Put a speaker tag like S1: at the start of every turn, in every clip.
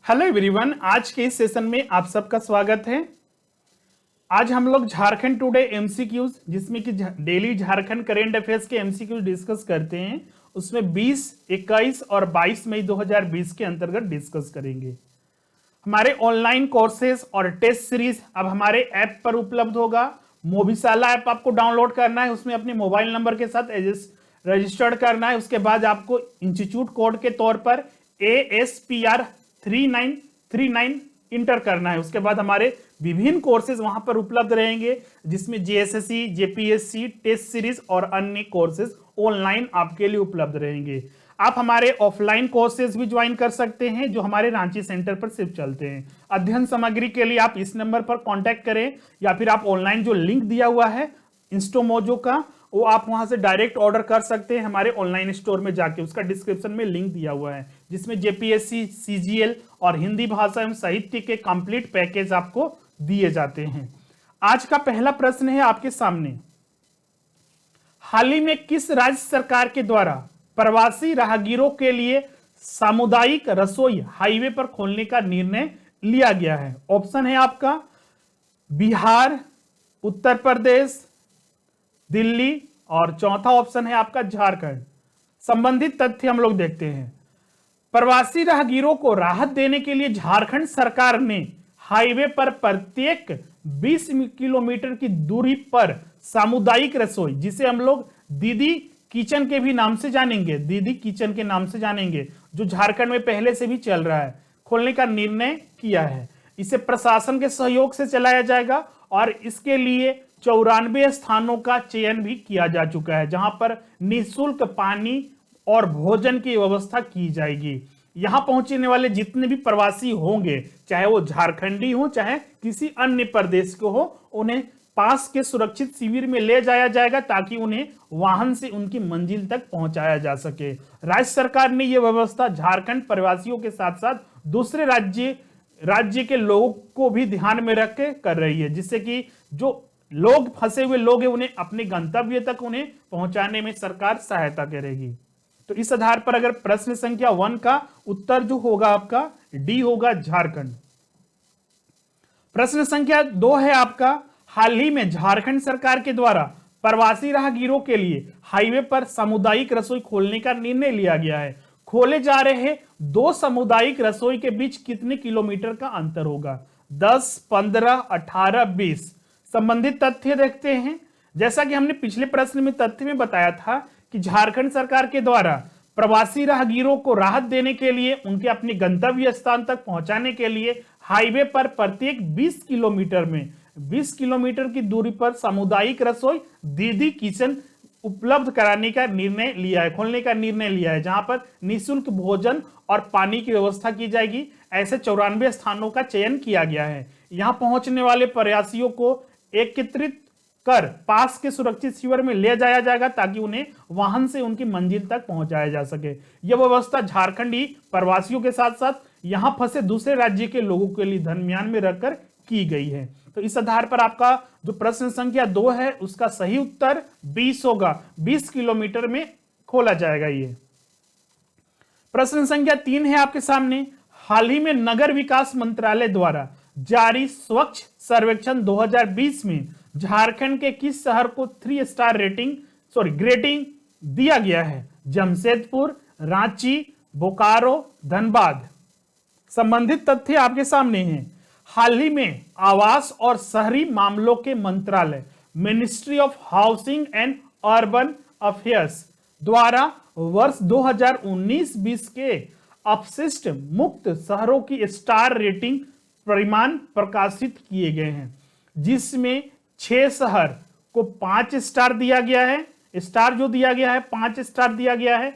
S1: Hello everyone, आज के इस सेशन में आप सबका स्वागत है। आज हम लोग झारखंड टुडे एमसीक्यूज जिसमें कि डेली झारखंड करेंट अफेयर्स के एमसीक्यूज डिस्कस करते हैं, उसमें 20, 21 और 22 मई 2020 के अंतर्गत डिस्कस करेंगे। हमारे ऑनलाइन कोर्सेज और टेस्ट सीरीज अब हमारे ऐप पर उपलब्ध होगा। मोबिशाला ऐप आपको डाउनलोड करना है, उसमें अपने मोबाइल नंबर के साथ रजिस्टर्ड करना है। उसके बाद आपको इंस्टीट्यूट कोड के तौर पर ASPR 3939 इंटर करना है। उसके बाद हमारे विभिन्न कोर्सेज वहां पर उपलब्ध रहेंगे, जिसमें JSSC, JPSC, टेस्ट सीरीज और अन्य कोर्सेज ऑनलाइन आपके लिए उपलब्ध रहेंगे। आप हमारे ऑफलाइन कोर्सेज भी ज्वाइन कर सकते हैं, जो हमारे रांची सेंटर पर सिर्फ चलते हैं। अध्ययन सामग्री के लिए आप इस नंबर पर कांटेक्ट करें, या फिर आप ऑनलाइन जो लिंक दिया हुआ है इंस्टोमोजो का, वो आप वहां से डायरेक्ट ऑर्डर कर सकते हैं हमारे ऑनलाइन स्टोर में जाके। उसका डिस्क्रिप्शन में लिंक दिया हुआ है, जिसमें JPSC, CGL और हिंदी भाषा एवं साहित्य के कंप्लीट पैकेज आपको दिए जाते हैं। आज का पहला प्रश्न है आपके सामने, हाल ही में किस राज्य सरकार के द्वारा प्रवासी राहगीरों के लिए सामुदायिक रसोई हाईवे पर खोलने का निर्णय लिया गया है? ऑप्शन है आपका बिहार, उत्तर प्रदेश, दिल्ली और चौथा ऑप्शन है आपका झारखंड। संबंधित तथ्य हम लोग देखते हैं। प्रवासी राहगीरों को राहत देने के लिए झारखंड सरकार ने हाईवे पर प्रत्येक 20 किलोमीटर की दूरी पर सामुदायिक रसोई, जिसे हम लोग दीदी किचन के भी नाम से जानेंगे, दीदी किचन के नाम से जानेंगे, जो झारखंड में पहले से भी चल रहा है, खोलने का निर्णय किया है। इसे प्रशासन के सहयोग से चलाया जाएगा और इसके लिए 94 स्थानों का चयन भी किया जा चुका है, जहां पर निःशुल्क पानी और भोजन की व्यवस्था की जाएगी। यहां पहुंचने वाले जितने भी प्रवासी होंगे, चाहे वो झारखंडी हो चाहे किसी अन्य प्रदेश के हो, उन्हें पास के सुरक्षित शिविर में ले जाया जाएगा, ताकि उन्हें वाहन से उनकी मंजिल तक पहुंचाया जा सके। राज्य सरकार ने यह व्यवस्था झारखंड प्रवासियों के साथ साथ दूसरे राज्य के लोगों को भी ध्यान में रख के कर रही है, जिससे कि जो लोग फंसे हुए लोग हैं उन्हें अपने गंतव्य तक उन्हें पहुंचाने में सरकार सहायता करेगी। तो इस आधार पर अगर प्रश्न संख्या 1 का उत्तर जो होगा आपका डी होगा, झारखंड। प्रश्न संख्या 2 है आपका, हाल ही में झारखंड सरकार के द्वारा प्रवासी राहगीरों के लिए हाईवे पर सामुदायिक रसोई खोलने का निर्णय लिया गया है। खोले जा रहे 2 सामुदायिक रसोई के बीच कितने किलोमीटर का अंतर होगा? 10, 15, 18, 20। संबंधित तथ्य देखते हैं। जैसा कि हमने पिछले प्रश्न में तथ्य में बताया था कि झारखंड सरकार के द्वारा प्रवासी राहगीरों को राहत देने के लिए, उनके अपने गंतव्य स्थान तक पहुंचाने के लिए हाईवे पर प्रत्येक 20 किलोमीटर में 20 किलोमीटर की दूरी पर सामुदायिक रसोई दीदी किचन उपलब्ध कराने का निर्णय लिया है, खोलने का निर्णय लिया है, जहां पर निःशुल्क भोजन और पानी की व्यवस्था की जाएगी। ऐसे 94 स्थानों का चयन किया गया है। यहां पहुंचने वाले प्रवासियों को एकत्रित कर पास के सुरक्षित शिविर में ले जाया जाएगा, ताकि उन्हें वाहन से उनकी मंजिल तक पहुंचाया जा सके। यह व्यवस्था झारखंडी प्रवासियों के साथ साथ यहां फंसे दूसरे राज्य के लोगों के लिए ध्यान में रखकर की गई है। तो इस आधार पर आपका जो प्रश्न संख्या 2 है, उसका सही उत्तर 20 होगा। 20 किलोमीटर में खोला जाएगा ये। प्रश्न संख्या 3 है आपके सामने, हाल ही में नगर विकास मंत्रालय द्वारा जारी स्वच्छ सर्वेक्षण 2020 में झारखंड के किस शहर को 3 स्टार ग्रेडिंग दिया गया है? जमशेदपुर, रांची, बोकारो, धनबाद। संबंधित तथ्य आपके सामने हैं। हाल ही में आवास और शहरी मामलों के मंत्रालय, ministry of housing and urban affairs द्वारा वर्ष 2019-20 के अपशिष्ट मुक्त शहरों की स्टार रेटिंग परिमाण प्रकाशित किए गए हैं, जिसमें 6 शहर को 5 स्टार दिया गया है। स्टार जो दिया गया है 5 स्टार दिया गया है,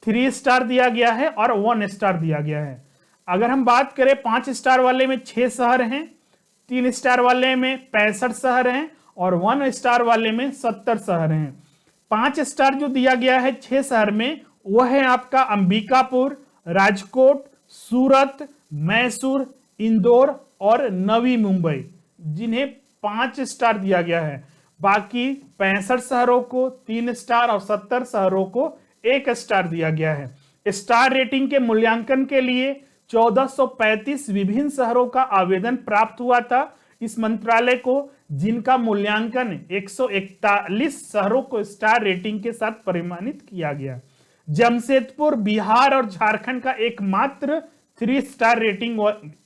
S1: 3 स्टार दिया गया है और 1 स्टार दिया गया है। अगर हम बात करें 5 स्टार वाले में 6 शहर हैं, 3 स्टार वाले में 65 शहर हैं और 1 स्टार वाले में 70 शहर हैं। 5 स्टार जो दिया गया है 6 शहर में, वह है आपका अंबिकापुर, राजकोट, सूरत, मैसूर, इंदौर और नवी मुंबई, जिन्हें 5 स्टार दिया गया है। बाकी 65 शहरों को 3 स्टार और 70 शहरों को 1 स्टार दिया गया है। स्टार रेटिंग के मूल्यांकन के लिए 1435 विभिन्न शहरों का आवेदन प्राप्त हुआ था इस मंत्रालय को, जिनका मूल्यांकन 141 शहरों को स्टार रेटिंग के साथ परिमाणित किया गया। जमशेदपुर बिहार और झारखंड का एकमात्र 3 स्टार रेटिंग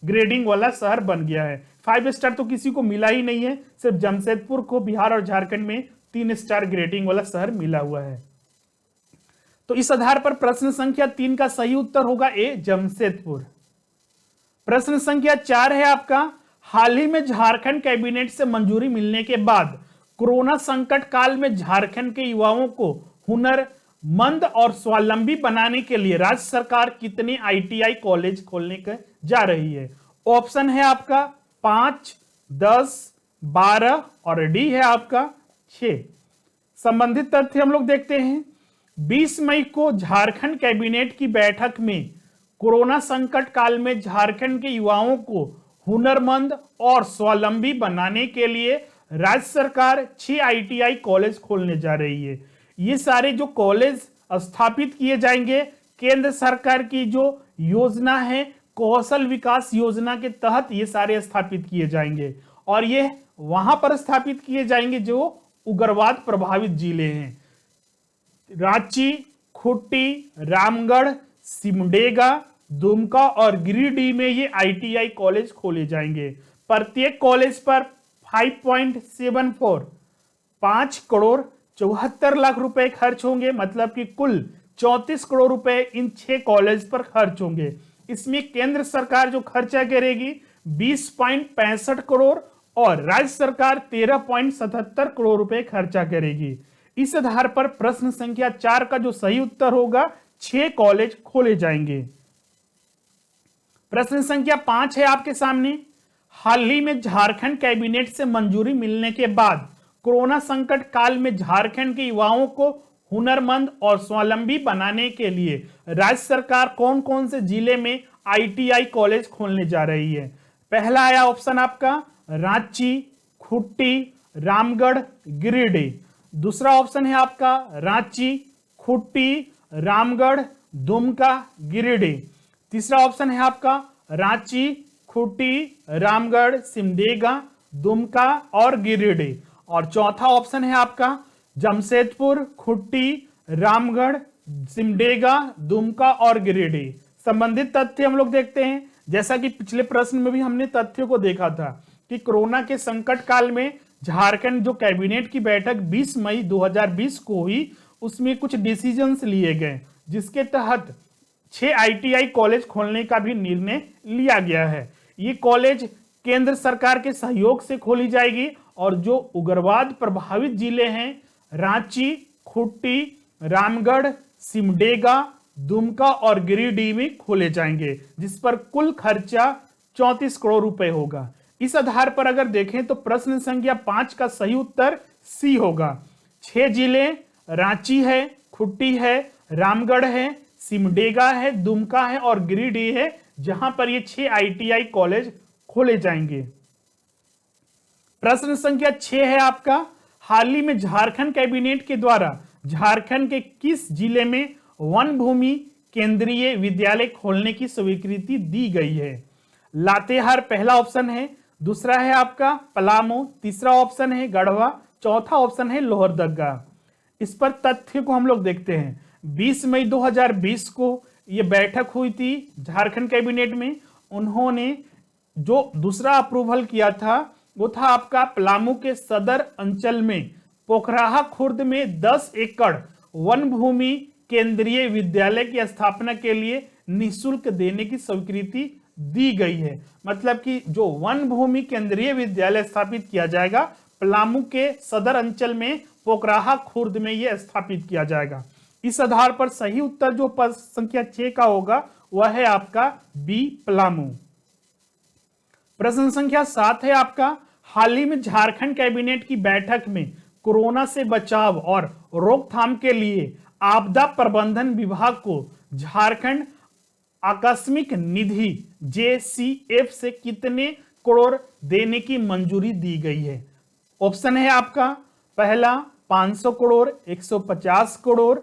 S1: ग्रेडिंग वाला शहर बन गया है। 5 स्टार तो किसी को मिला ही नहीं है, सिर्फ जमशेदपुर को बिहार और झारखंड में 3 स्टार ग्रेडिंग वाला शहर मिला हुआ है। तो इस आधार पर प्रश्न संख्या 3 का सही उत्तर होगा ए, जमशेदपुर। प्रश्न संख्या 4 है आपका, हाल ही में झारखंड कैबिनेट से मंजूरी मिलने के बाद कोरोना संकट काल में झारखंड के युवाओं को हुनरमंद और स्वावलंबी बनाने के लिए राज्य सरकार कितने ITI कॉलेज खोलने के जा रही है? ऑप्शन है आपका 5, 10, 12 और डी है आपका 6। संबंधित तथ्य हम लोग देखते हैं। 20 मई को झारखंड कैबिनेट की बैठक में कोरोना संकट काल में झारखंड के युवाओं को हुनरमंद और स्वावलंबी बनाने के लिए राज्य सरकार 6 ITI कॉलेज खोलने जा रही है। ये सारे जो कॉलेज स्थापित किए जाएंगे केंद्र सरकार की जो योजना है कौशल विकास योजना के तहत ये सारे स्थापित किए जाएंगे, और ये वहां पर स्थापित किए जाएंगे जो उग्रवाद प्रभावित जिले हैं। रांची, खूंटी, रामगढ़, सिमडेगा, दुमका और गिरिडीह में ये ITI कॉलेज खोले जाएंगे। प्रत्येक कॉलेज पर 5.74 5 करोड़ 74 लाख रुपए खर्च होंगे, मतलब कि कुल 34 करोड़ रुपए इन 6 कॉलेज पर खर्च होंगे। इसमें केंद्र सरकार जो खर्चा करेगी 20.65 करोड़ और राज्य सरकार 13.77 करोड़ रुपए खर्चा करेगी। इस आधार पर प्रश्न संख्या 4 का जो सही उत्तर होगा 6 कॉलेज खोले जाएंगे। प्रश्न संख्या 5 है आपके सामने, हाल ही में झारखंड कैबिनेट से मंजूरी मिलने के बाद कोरोना संकट काल में झारखंड के युवाओं को हुनरमंद और स्वावलंबी बनाने के लिए राज्य सरकार कौन कौन से जिले में ITI कॉलेज खोलने जा रही है? पहला आया ऑप्शन आपका रांची, खूंटी, रामगढ़, गिरिडीह। दूसरा ऑप्शन है आपका रांची, खूंटी, रामगढ़, दुमका, गिरिडीह। तीसरा ऑप्शन है आपका रांची, खूंटी, रामगढ़, सिमडेगा, दुमका और गिरिडीह। और चौथा ऑप्शन है आपका जमशेदपुर, खूंटी, रामगढ़, सिमडेगा, दुमका और गिरिडीह। संबंधित तथ्य हम लोग देखते हैं। जैसा कि पिछले प्रश्न में भी हमने तथ्यों को देखा था कि कोरोना के संकट काल में झारखंड जो कैबिनेट की बैठक 20 मई 2020 को हुई, उसमें कुछ डिसीजंस लिए गए जिसके तहत 6 ITI कॉलेज खोलने का भी निर्णय लिया गया है। ये कॉलेज केंद्र सरकार के सहयोग से खोली जाएगी और जो उग्रवाद प्रभावित जिले हैं रांची, खूंटी, रामगढ़, सिमडेगा, दुमका और गिरिडीह में खोले जाएंगे, जिस पर कुल खर्चा 34 करोड़ रुपए होगा। इस आधार पर अगर देखें तो प्रश्न संख्या 5 का सही उत्तर सी होगा। 6 जिले रांची है, खूंटी है, रामगढ़ है, सिमडेगा है, दुमका है और गिरिडीह है, जहां पर ये 6 ITI कॉलेज खोले जाएंगे। प्रश्न संख्या 6 है आपका, हाल ही में झारखंड कैबिनेट के द्वारा झारखंड के किस जिले में वन भूमि केंद्रीय विद्यालय खोलने की स्वीकृति दी गई है? लातेहार पहला ऑप्शन है, दूसरा है आपका पलामू, तीसरा ऑप्शन है गढ़वा, चौथा ऑप्शन है लोहरदगा। इस पर तथ्य को हम लोग देखते हैं। 20 मई 2020 को यह बैठक हुई थी झारखंड कैबिनेट में। उन्होंने जो दूसरा अप्रूवल किया था वो था आपका पलामू के सदर अंचल में पोखराहा खुर्द में 10 एकड़ वन भूमि केंद्रीय विद्यालय की स्थापना के लिए निःशुल्क देने की स्वीकृति दी गई है। मतलब कि जो वन भूमि केंद्रीय विद्यालय स्थापित किया जाएगा पलामू के सदर अंचल में पोखराहा खुर्द में यह स्थापित किया जाएगा। इस आधार पर सही उत्तर जो संख्या 6 का होगा वह है आपका बी, पलामू। प्रश्न संख्या 7 है आपका, हाल ही में झारखंड कैबिनेट की बैठक में कोरोना से बचाव और रोकथाम के लिए आपदा प्रबंधन विभाग को झारखंड आकस्मिक निधि JCF से कितने करोड़ देने की मंजूरी दी गई है? ऑप्शन है आपका पहला 500 करोड़, 150 करोड़,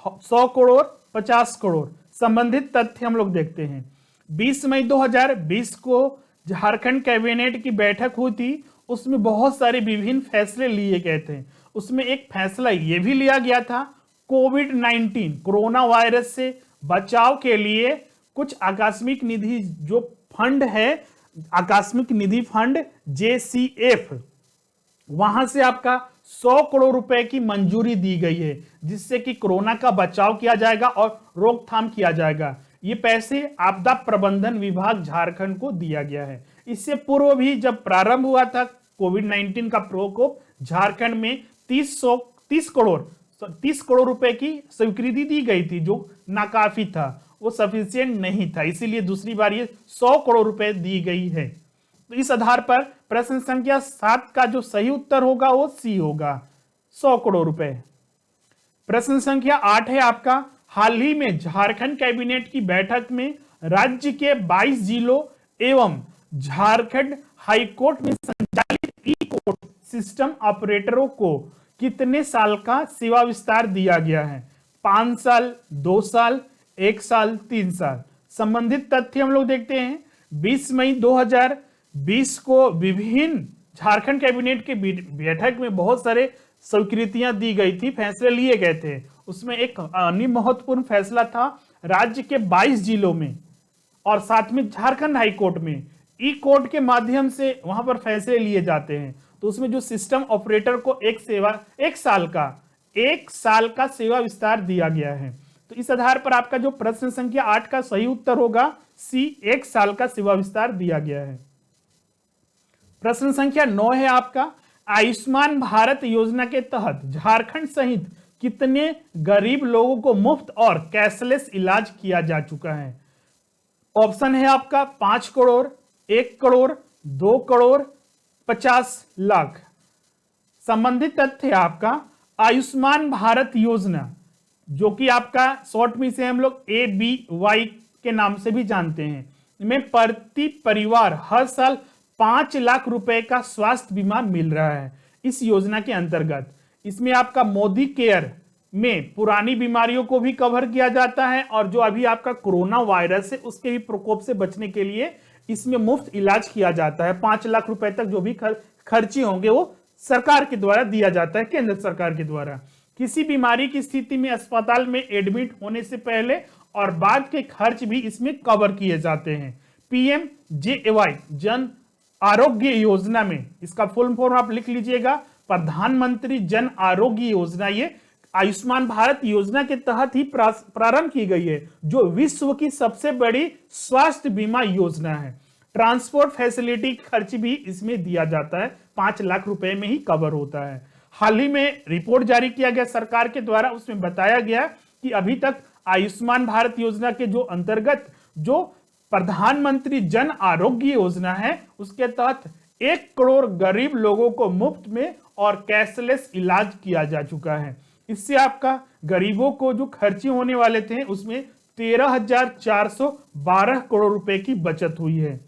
S1: 100 करोड़, 50 करोड़। संबंधित तथ्य हम लोग देखते हैं। 20 मई 2020 को झारखंड कैबिनेट की बैठक हुई थी। उसमें बहुत सारे विभिन्न फैसले लिए गए थे। उसमें एक फैसला ये भी लिया गया था, कोविड-19 कोरोना वायरस से बचाव के लिए कुछ आकस्मिक निधि जो फंड है, आकस्मिक निधि फंड JCF, वहां से आपका 100 करोड़ रुपए की मंजूरी दी गई है, जिससे कि कोरोना का बचाव किया जाएगा और रोकथाम किया जाएगा। ये पैसे आपदा प्रबंधन विभाग झारखंड को दिया गया है। इससे पूर्व भी जब प्रारंभ हुआ था कोविड-19 का प्रकोप, झारखंड में 30 करोड़ रुपए की स्वीकृति दी गई थी, जो नाकाफी था, वो सफिशिएंट नहीं था। इसीलिए दूसरी बार ये 100 करोड़ रुपए दी गई है। तो इस आधार पर प्रश्न संख्या 7 का जो सही उत्तर होगा वो सी होगा, 100 करोड़ रुपए। प्रश्न संख्या 8 है आपका, हाल ही में झारखंड कैबिनेट की बैठक में राज्य के 22 जिलों एवं झारखंड हाईकोर्ट में संचालित ई कोर्ट सिस्टम ऑपरेटरों को कितने साल का सेवा विस्तार दिया गया है? 5 साल, 2 साल, 1 साल, 3 साल। संबंधित तथ्य हम लोग देखते हैं। 20 मई 2020 को विभिन्न झारखंड कैबिनेट के बैठक में बहुत सारे स्वीकृतियां दी गई थी, फैसले लिए गए थे। उसमें एक अन्य महत्वपूर्ण फैसला था राज्य के 22 जिलों में और साथ में झारखंड हाईकोर्ट में ई कोर्ट के माध्यम से वहां पर फैसले लिए जाते हैं। तो उसमें जो सिस्टम ऑपरेटर को एक साल का सेवा विस्तार दिया गया है। तो इस आधार पर आपका जो प्रश्न संख्या 8 का सही उत्तर होगा सी, 1 साल का सेवा विस्तार दिया गया है। प्रश्न संख्या 9 है आपका, आयुष्मान भारत योजना के तहत झारखंड सहित कितने गरीब लोगों को मुफ्त और कैशलेस इलाज किया जा चुका है? ऑप्शन है आपका 5 करोड़, 1 करोड़, 2 करोड़, 50 लाख। संबंधित तथ्य आपका आयुष्मान भारत योजना, जो कि आपका शॉर्ट में से हम लोग ABY के नाम से भी जानते हैं, में प्रति परिवार हर साल 5 लाख रुपए का स्वास्थ्य बीमा मिल रहा है। इस योजना के अंतर्गत इसमें आपका मोदी केयर में पुरानी बीमारियों को भी कवर किया जाता है और जो अभी आपका कोरोना वायरस है उसके भी प्रकोप से बचने के लिए इसमें मुफ्त इलाज किया जाता है। 5 लाख रुपए तक जो भी खर्चे होंगे वो सरकार के द्वारा दिया जाता है, केंद्र सरकार के द्वारा। किसी बीमारी की स्थिति में अस्पताल में एडमिट होने से पहले और बाद के खर्च भी इसमें कवर किए जाते हैं। PMJAY जन आरोग्य योजना में, इसका फुल फॉर्म आप लिख लीजिएगा, प्रधानमंत्री जन आरोग्य योजना, ये आयुष्मान भारत योजना के तहत ही प्रारंभ की गई है, जो विश्व की सबसे बड़ी स्वास्थ्य बीमा योजना है। ट्रांसपोर्ट फैसिलिटी खर्च भी इसमें दिया जाता है, 5 लाख रुपए में ही कवर होता है। हाल ही में रिपोर्ट जारी किया गया सरकार के द्वारा, उसमें बताया गया कि अभी तक आयुष्मान भारत योजना के जो अंतर्गत जो प्रधानमंत्री जन आरोग्य योजना है उसके तहत 1 करोड़ गरीब लोगों को मुफ्त में और कैशलेस इलाज किया जा चुका है। इससे आपका गरीबों को जो खर्चे होने वाले थे उसमें 13,412 करोड़ रुपए की बचत हुई है।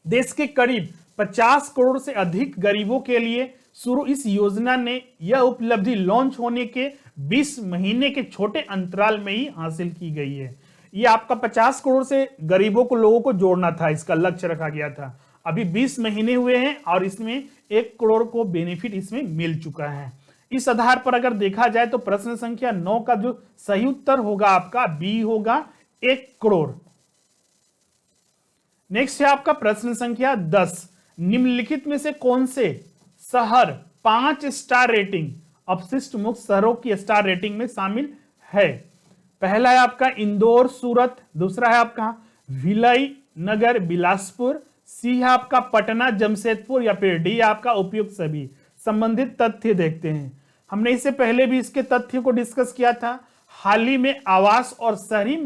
S1: देश के करीब 50 करोड़ से अधिक गरीबों के लिए शुरू इस योजना ने यह उपलब्धि लॉन्च होने के 20 महीने के छोटे अंतराल में ही हासिल की गई है। ये आपका 50 करोड़ से गरीबों को लोगों को जोड़ना था, इसका लक्ष्य रखा गया था। अभी 20 महीने हुए हैं और इसमें 1 करोड़ को बेनिफिट इसमें मिल चुका है। इस आधार पर अगर देखा जाए तो प्रश्न संख्या 9 का जो सही उत्तर होगा आपका बी होगा, 1 करोड़। नेक्स्ट है आपका प्रश्न संख्या 10, निम्नलिखित में से कौन से शहर 5 स्टार रेटिंग अपशिष्ट मुक्त शहरों की स्टार रेटिंग में शामिल है? पहला है आपका इंदौर सूरत, दूसरा है आपका भिलाई नगर बिलासपुर, सी है आपका पटना जमशेदपुर या फिर डी आपका उपयुक्त सभी। संबंधित तथ्य देखते हैं। हमने इससे पहले भी इसके तथ्य को डिस्कस किया था। हाल ही में आवास और शहरी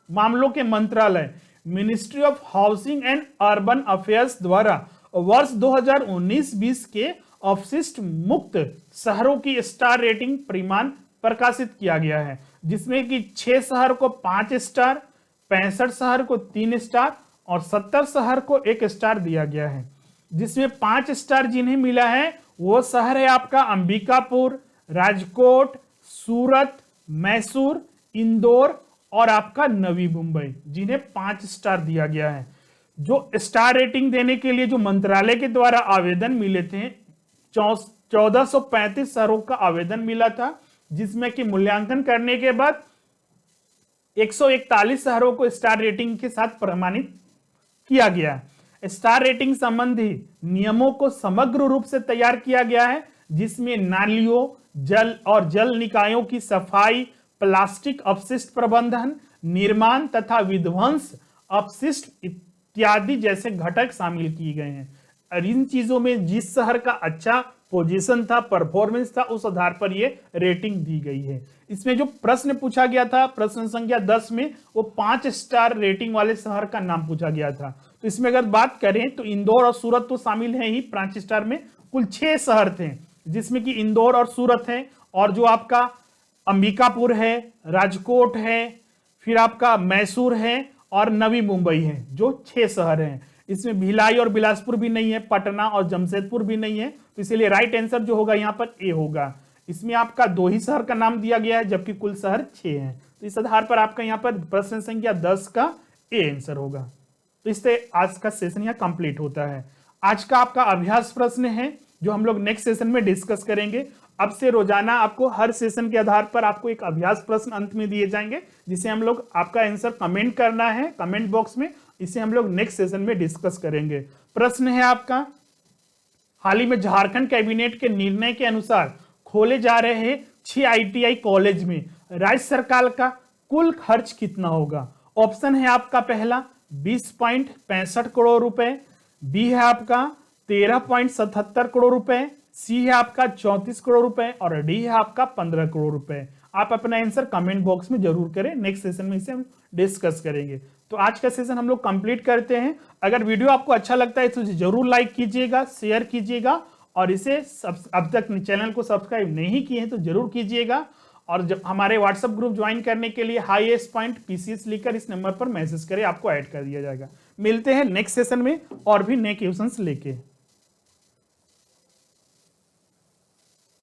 S1: मामलों के मंत्रालय ministry of housing and urban affairs द्वारा वर्ष 2019-20 के अपशिष्ट मुक्त शहरों की स्टार रेटिंग परिमाण प्रकाशित किया गया है, जिसमें कि 6 शहर को 5 स्टार, 65 शहर को 3 स्टार और 70 शहर को 1 स्टार दिया गया है। जिसमें 5 स्टार जिन्हें मिला है वो शहर है आपका अंबिकापुर, राजकोट, सूरत, मैसूर, इंदौर और आपका नवी मुंबई, जिन्हें 5 स्टार दिया गया है। जो स्टार रेटिंग देने के लिए जो मंत्रालय के द्वारा आवेदन मिले थे, 1435 शहरों का आवेदन मिला था, जिसमें कि मूल्यांकन करने के बाद 141 शहरों को स्टार रेटिंग के साथ प्रमाणित किया गया। स्टार रेटिंग संबंधी नियमों को समग्र रूप से तैयार किया गया है, जिसमें नालियों, जल और जल निकायों की सफाई, प्लास्टिक अपशिष्ट प्रबंधन, निर्माण तथा विध्वंस अपशिष्ट इत्यादि जैसे घटक शामिल किए गए हैं। और इन चीजों में जिस शहर का अच्छा पोजीशन था, परफॉर्मेंस था, उस आधार पर ये रेटिंग दी गई है। इसमें जो प्रश्न पूछा गया था प्रश्न संख्या 10 में, वो 5 स्टार रेटिंग वाले शहर का नाम पूछा गया था। तो इसमें अगर बात करें तो इंदौर और सूरत तो शामिल है ही 5 स्टार में। कुल 6 शहर थे, जिसमें कि इंदौर और सूरत है, और जो आपका अंबिकापुर है, राजकोट है, फिर आपका मैसूर है और नवी मुंबई है, जो 6 शहर हैं। इसमें भिलाई और बिलासपुर भी नहीं है, पटना और जमशेदपुर भी नहीं है, तो इसीलिए राइट आंसर जो होगा यहाँ पर ए होगा। इसमें आपका 2 ही शहर का नाम दिया गया है, जबकि कुल शहर 6 हैं। तो इस आधार पर आपका यहाँ पर प्रश्न संख्या 10 का ए आंसर होगा। तो इससे आज का सेशन यहाँ कंप्लीट होता है। आज का आपका अभ्यास प्रश्न है, जो हम लोग नेक्स्ट सेशन में डिस्कस करेंगे। अब से रोजाना आपको हर सेशन के आधार पर आपको एक अभ्यास प्रश्न अंत में दिए जाएंगे, जिसे हम लोग आपका आंसर कमेंट करना है कमेंट बॉक्स में। इसे हम लोग नेक्स्ट सेशन में डिस्कस करेंगे। प्रश्न है आपका, हाल ही में झारखंड कैबिनेट के निर्णय के अनुसार खोले जा रहे 6 ITI कॉलेज में राज्य सरकार का कुल खर्च कितना होगा। ऑप्शन है आपका पहला 20.65 करोड़ रुपए, बी है आपका 13.77 करोड़ रुपए, सी है आपका 34 करोड़ रुपए और डी है आपका 15 करोड़ रुपए। आप अपना आंसर कमेंट बॉक्स में जरूर करें, नेक्स्ट सेशन में इसे हम डिस्कस करेंगे। तो आज का सेशन हम लोग कंप्लीट करते हैं। अगर वीडियो आपको अच्छा लगता है तो जरूर लाइक कीजिएगा, शेयर कीजिएगा, और इसे अब तक चैनल को सब्सक्राइब नहीं किए हैं तो जरूर कीजिएगा। और जब हमारे व्हाट्सएप ग्रुप ज्वाइन करने के लिए highest.pcs लिखकर इस नंबर पर मैसेज करें, आपको ऐड कर दिया जाएगा। मिलते हैं नेक्स्ट सेशन में और भी नए क्वेश्चंस लेके।